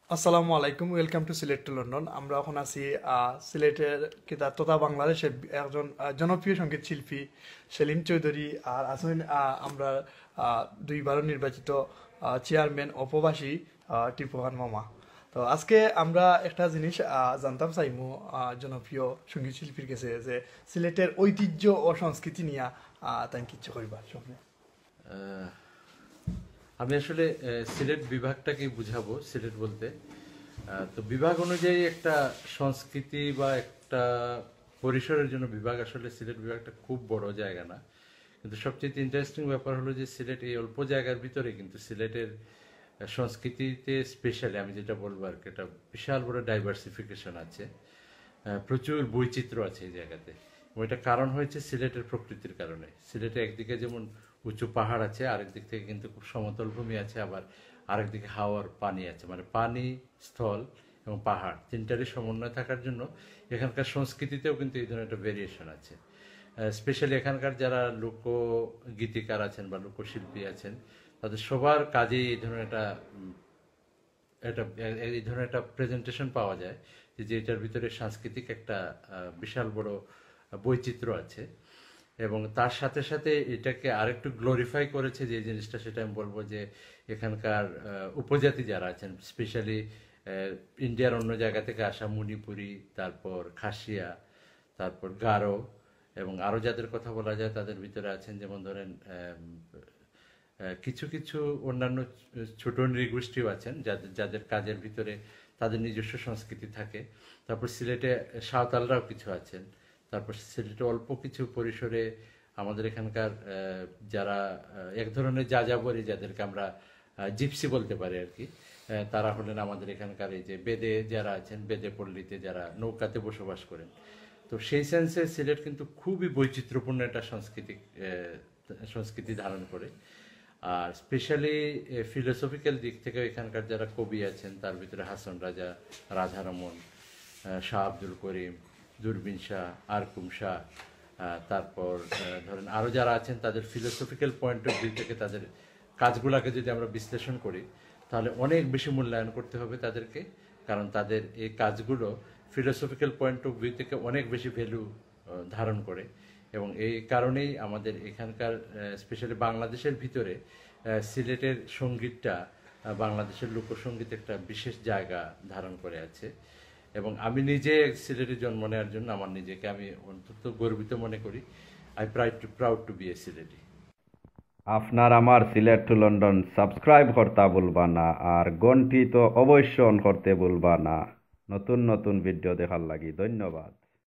আসসালামু আলাইকুম, welcome to Sylhet to London. আমরা এখন আছি সিলেটের কিতা তথা বাংলাদেশের একজন জনপ্রিয় সঙ্গীত শিল্পী সেলিম চৌধুরী আর আসেন আমরা দুইবার নির্বাচিত চেয়ারম্যান অপবাসী টিপু খান মামা। তো আজকে আমরা একটা জিনিস জানতাম চাইমু জনপ্রিয় সঙ্গীত শিল্পীর কাছে যে সিলেটের ঐতিহ্য ও সংস্কৃতি নিয়ে তাই কিচ্ছু করিবার সামনে। আহ, আমি আসলে সিলেট বিভাগটাকে বুঝাবো। সিলেট বলতে তো বিভাগ অনুযায়ী একটা সংস্কৃতি বা একটা পরিসরের জন্য বিভাগ, আসলে সিলেট বিভাগটা খুব বড় জায়গা না, কিন্তু সবচেয়ে ইন্টারেস্টিং ব্যাপার হলো যে সিলেট এই অল্প জায়গার ভিতরে কিন্তু সিলেটের সংস্কৃতিতে স্পেশালি আমি যেটা বলবো আর কি, একটা বিশাল বড় ডাইভার্সিফিকেশন আছে। প্রচুর বৈচিত্র্য আছে এই জায়গাতে, এবং এটা কারণ হয়েছে সিলেটের প্রকৃতির কারণে। সিলেটে একদিকে যেমন উঁচু পাহাড় আছে, আরেক দিক থেকে কিন্তু খুব সমতল ভূমি আছে, আবার আরেক দিকে হাওয়ার পানি আছে, মানে পানি, স্থল এবং পাহাড় তিনটারই সমন্বয় থাকার জন্য এখানকার সংস্কৃতিতেও কিন্তু এই ধরনের একটা ভেরিয়েশন আছে। স্পেশালি এখানকার যারা লোকগীতিকার আছেন বা লোকশিল্পী আছেন, তাদের সবার কাজেই এই ধরনের এই ধরনের একটা প্রেজেন্টেশন পাওয়া যায় যে এটার ভিতরে সাংস্কৃতিক একটা বিশাল বড় বৈচিত্র্য আছে। এবং তার সাথে সাথে এটাকে আরেকটু গ্লোরিফাই করেছে যে জিনিসটা, সেটা আমি বলবো যে এখানকার উপজাতি যারা আছেন, স্পেশালি ইন্ডিয়ার অন্য জায়গা থেকে আসা মণিপুরি, তারপর খাসিয়া, তারপর গারো, এবং আরও যাদের কথা বলা যায় তাদের ভিতরে আছেন যেমন ধরেন কিছু কিছু অন্যান্য ছোট নৃগোষ্ঠীও আছেন যাদের যাদের কাজের ভিতরে তাদের নিজস্ব সংস্কৃতি থাকে। তারপর সিলেটে সাঁওতালরাও কিছু আছেন। তারপর সিলেটে অল্প কিছু পরিসরে আমাদের এখানকার যারা এক ধরনের যাযাবরী, যাদেরকে আমরা জিপসি বলতে পারি আর কি, তারা হলেন আমাদের এখানকার এই যে বেদে যারা আছেন, বেদে পল্লীতে যারা নৌকাতে বসবাস করেন। তো সেই সেন্সে সিলেট কিন্তু খুবই বৈচিত্র্যপূর্ণ একটা সংস্কৃতি ধারণ করে। আর স্পেশালি ফিলোসফিক্যাল দিক থেকে এখানকার যারা কবি আছেন, তার ভিতরে হাসন রাজা, রাধারমন, শাহ আব্দুল করিম, দূরবীন শাহ, আরকুম শাহ, তারপর ধরেন আরও যারা আছেন, তাদের ফিলোসফিক্যাল পয়েন্ট অফ ভিউ থেকে তাদের কাজগুলোকে যদি আমরা বিশ্লেষণ করি, তাহলে অনেক বেশি মূল্যায়ন করতে হবে তাদেরকে। কারণ তাদের এই কাজগুলো ফিলোসফিক্যাল পয়েন্ট অফ ভিউ থেকে অনেক বেশি ভ্যালু ধারণ করে। এবং এই কারণেই আমাদের এখানকার স্পেশালি বাংলাদেশের ভিতরে সিলেটের সঙ্গীতটা বাংলাদেশের লোকসঙ্গীত একটা বিশেষ জায়গা ধারণ করে আছে। এবং আমি নিজে সিলেটে জন্ম নেওয়ার জন্য আমার নিজেকে আমি অন্তত গর্বিত মনে করি। I proud to B A Sylheti. আপনার আমার সিলেট টু লন্ডন সাবস্ক্রাইব করতে ভুলবা না, আর ঘন্টি তো অবশ্যই অন করতে ভুলবা না। নতুন নতুন ভিডিও দেখার লাগি ধন্যবাদ।